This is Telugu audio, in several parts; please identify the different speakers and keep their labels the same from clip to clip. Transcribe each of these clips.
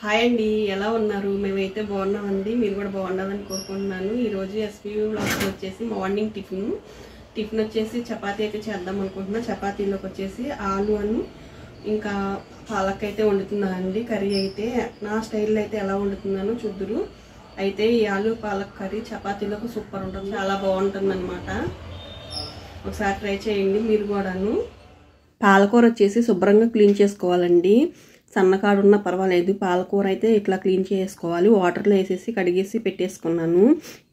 Speaker 1: హాయ్ అండి, ఎలా ఉన్నారు? మేమైతే బాగున్నామండి. మీరు కూడా బాగుండాలని కోరుకుంటున్నాను. ఈరోజు ఎస్పీవీ వ్లాగ్స్ వచ్చేసి మార్నింగ్ టిఫిన్ వచ్చేసి చపాతీ అయితే చేద్దాం అనుకుంటున్నా. చపాతీలోకి వచ్చేసి ఆలు అను ఇంకా పాలక్ అయితే వండుతున్నానండి. కర్రీ అయితే నా స్టైల్లో అయితే ఎలా వండుతున్నానో చూద్దురు. అయితే ఈ ఆలు పాలక్ కర్రీ చపాతీలోకి సూపర్ ఉంటుంది, చాలా బాగుంటుంది అనమాట. ఒకసారి ట్రై చేయండి మీరు కూడాను. పాలకూర వచ్చేసి శుభ్రంగా క్లీన్ చేసుకోవాలండి. సన్నకాడు ఉన్నా పర్వాలేదు. పాలకూర అయితే ఇట్లా క్లీన్ చేసుకోవాలి. వాటర్లో వేసేసి కడిగేసి పెట్టేసుకున్నాను.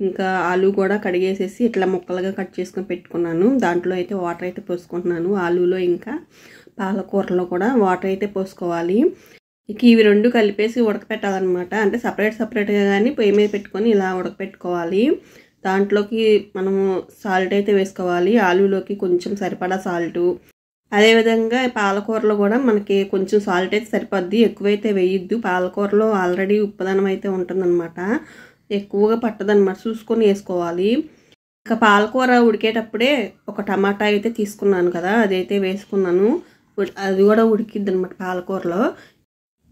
Speaker 1: ఇంకా ఆలు కూడా కడిగేసేసి ఇట్లా ముక్కలుగా కట్ చేసుకొని పెట్టుకున్నాను. దాంట్లో అయితే వాటర్ అయితే పోసుకుంటున్నాను. ఆలులో ఇంకా పాలకూరలో కూడా వాటర్ అయితే పోసుకోవాలి. ఇక ఇవి రెండు కలిపేసి ఉడకపెట్టాలన్నమాట. అంటే సపరేట్గా కానీ పొయ్యి మీద పెట్టుకొని ఇలా ఉడకపెట్టుకోవాలి. దాంట్లోకి మనము సాల్ట్ అయితే వేసుకోవాలి. ఆలులోకి కొంచెం సరిపడా సాల్టు, అదేవిధంగా పాలకూరలో కూడా మనకి కొంచెం సాల్ట్ అయితే సరిపోద్ది, ఎక్కువైతే వేయొద్దు. పాలకూరలో ఆల్రెడీ ఉప్పుదనం అయితే ఉంటుందన్నమాట, ఎక్కువగా పట్టదన్నమాట, చూసుకొని వేసుకోవాలి. ఇంకా పాలకూర ఉడికేటప్పుడే ఒక టమాటా అయితే తీసుకున్నాను కదా, అదైతే వేసుకున్నాను. అది కూడా ఉడికిద్ది అనమాట పాలకూరలో.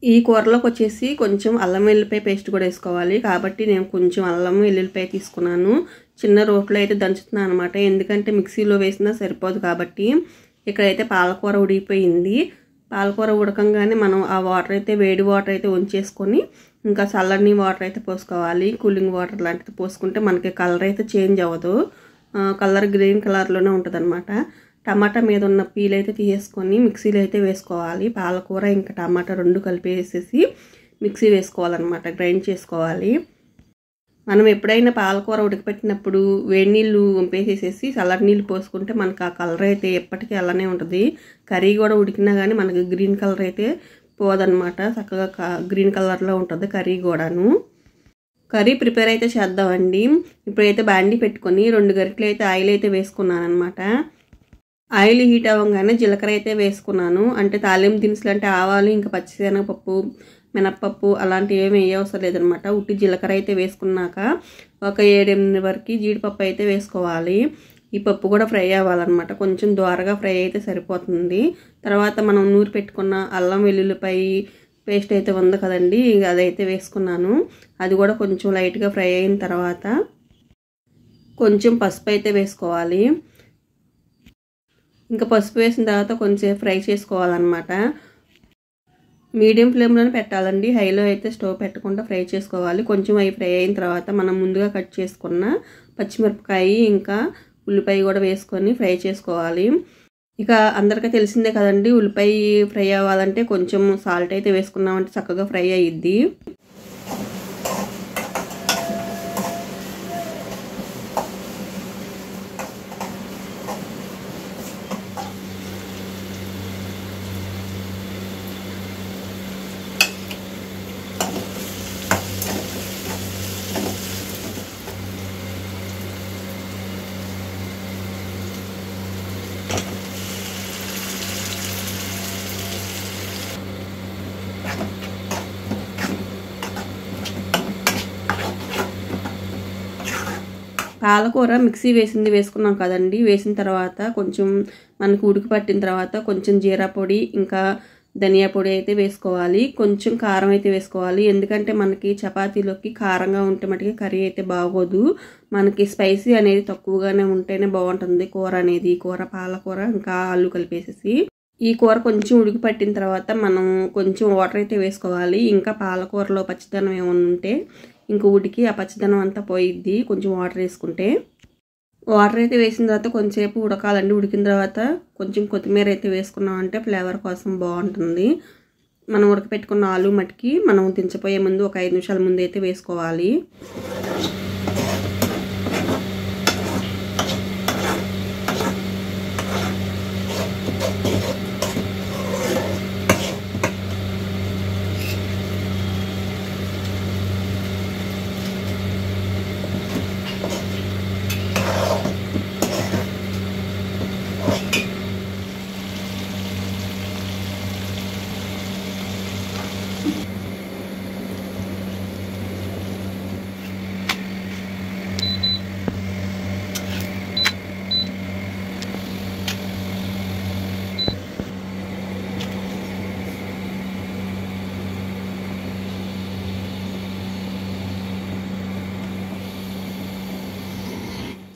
Speaker 1: ఈ కూరలోకి వచ్చేసి కొంచెం అల్లం వెల్లుల్లిపాయ పేస్ట్ కూడా వేసుకోవాలి. కాబట్టి నేను కొంచెం అల్లం వెల్లుల్లిపాయ తీసుకున్నాను. చిన్న రోట్లో అయితే దంచుతున్నాను అనమాట, ఎందుకంటే మిక్సీలో వేసినా సరిపోదు కాబట్టి. ఇక్కడైతే పాలకూర ఉడికిపోయింది. పాలకూర ఉడకంగానే మనం ఆ వాటర్ అయితే వేడి వాటర్ అయితే ఉంచేసుకొని ఇంకా చల్లని వాటర్ అయితే పోసుకోవాలి. కూలింగ్ వాటర్ లాంటిది పోసుకుంటే మనకి కలర్ అయితే చేంజ్ అవ్వదు, కలర్ గ్రీన్ కలర్లోనే ఉంటుంది అనమాట. టమాటా మీద ఉన్న పీల్ అయితే తీసేసుకొని మిక్సీలో అయితే వేసుకోవాలి. పాలకూర ఇంకా టమాటా రెండు కలిపి వేసేసి మిక్సీ వేసుకోవాలన్నమాట, గ్రైండ్ చేసుకోవాలి. మనం ఎప్పుడైనా పాలకూర ఉడకపెట్టినప్పుడు వేడి నీళ్ళు వంపేసేసి చల్లటి నీళ్ళు పోసుకుంటే మనకు ఆ కలర్ అయితే ఎప్పటికీ అలానే ఉంటుంది. కర్రీ కూడా ఉడికినా కానీ మనకి గ్రీన్ కలర్ అయితే పోదన్నమాట, చక్కగా గ్రీన్ కలర్లో ఉంటుంది కర్రీ కూడాను. కర్రీ ప్రిపేర్ అయితే చేద్దామండి. ఇప్పుడైతే బాండీ పెట్టుకొని 2 గరిటెలు అయితే ఆయిల్ అయితే వేసుకున్నాను అనమాట. ఆయిల్ హీట్ అవ్వగానే జీలకర్ర అయితే వేసుకున్నాను. అంటే తాలింపు దినుసులు అంటే ఆవాలు, ఇంకా పచ్చిశనగపప్పు, మినప్పప్పు అలాంటివి ఏమి వేయవసరం లేదనమాట. ఉట్టి జీలకర్ర అయితే వేసుకున్నాక ఒక 7-8 వరకు జీడిపప్పు అయితే వేసుకోవాలి. ఈ పప్పు కూడా ఫ్రై అవ్వాలన్నమాట, కొంచెం దోరగా ఫ్రై అయితే సరిపోతుంది. తర్వాత మనం నూరి పెట్టుకున్న అల్లం వెల్లుల్లిపాయ పేస్ట్ అయితే ఉంది కదండి, అదైతే వేసుకున్నాను. అది కూడా కొంచెం లైట్గా ఫ్రై అయిన తర్వాత కొంచెం పసుపు అయితే వేసుకోవాలి. ఇంకా పసుపు వేసిన తర్వాత కొంచెం ఫ్రై చేసుకోవాలన్నమాట. మీడియం ఫ్లేమ్లోనే పెట్టాలండి, హైలో అయితే స్టవ్ పెట్టకుండా ఫ్రై చేసుకోవాలి. కొంచెం అవి ఫ్రై అయిన తర్వాత మనం ముందుగా కట్ చేసుకున్న పచ్చిమిరపకాయ ఇంకా ఉల్లిపాయ కూడా వేసుకొని ఫ్రై చేసుకోవాలి. ఇక అందరికీ తెలిసిందే కదండి, ఉల్లిపాయ ఫ్రై అవ్వాలంటే కొంచెం సాల్ట్ అయితే వేసుకున్నామంటే చక్కగా ఫ్రై అయ్యిద్ది. పాలకూర మిక్సీ వేసుకున్నాం కదండి, వేసిన తర్వాత కొంచెం మనకు ఉడికి పట్టిన తర్వాత కొంచెం జీరా పొడి ఇంకా ధనియా పొడి అయితే వేసుకోవాలి. కొంచెం కారం అయితే వేసుకోవాలి, ఎందుకంటే మనకి చపాతీలోకి కారంగా ఉంటే మటుకి కర్రీ అయితే బాగోదు. మనకి స్పైసీ అనేది తక్కువగానే ఉంటేనే బాగుంటుంది కూర అనేది. పాలకూర ఇంకా ఆలు కలిపేసేసి ఈ కూర కొంచెం ఉడికి పట్టిన తర్వాత మనం కొంచెం వాటర్ అయితే వేసుకోవాలి. ఇంకా పాలకూరలో పచ్చిదనం ఏమైనా ఉంటే ఇంక ఉడికి ఆ పచ్చిదనం అంతా పోయిద్ది కొంచెం వాటర్ వేసుకుంటే. వాటర్ అయితే వేసిన తర్వాత కొంచెంసేపు ఉడకాలండి. ఉడికిన తర్వాత కొంచెం కొత్తిమీర అయితే వేసుకున్నామంటే ఫ్లేవర్ కోసం బాగుంటుంది. మనం ఉడకపెట్టుకున్న ఆలు మటుకి మనం దించపోయే ముందు ఒక 5 నిమిషాల ముందు అయితే వేసుకోవాలి.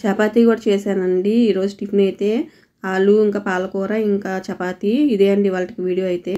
Speaker 1: చపాతీ కూడా చేశానండి. ఈరోజు టిఫిన్ అయితే ఆలు ఇంకా పాలకూర ఇంకా చపాతీ. ఇదే అండి వాళ్ళకి వీడియో అయితే.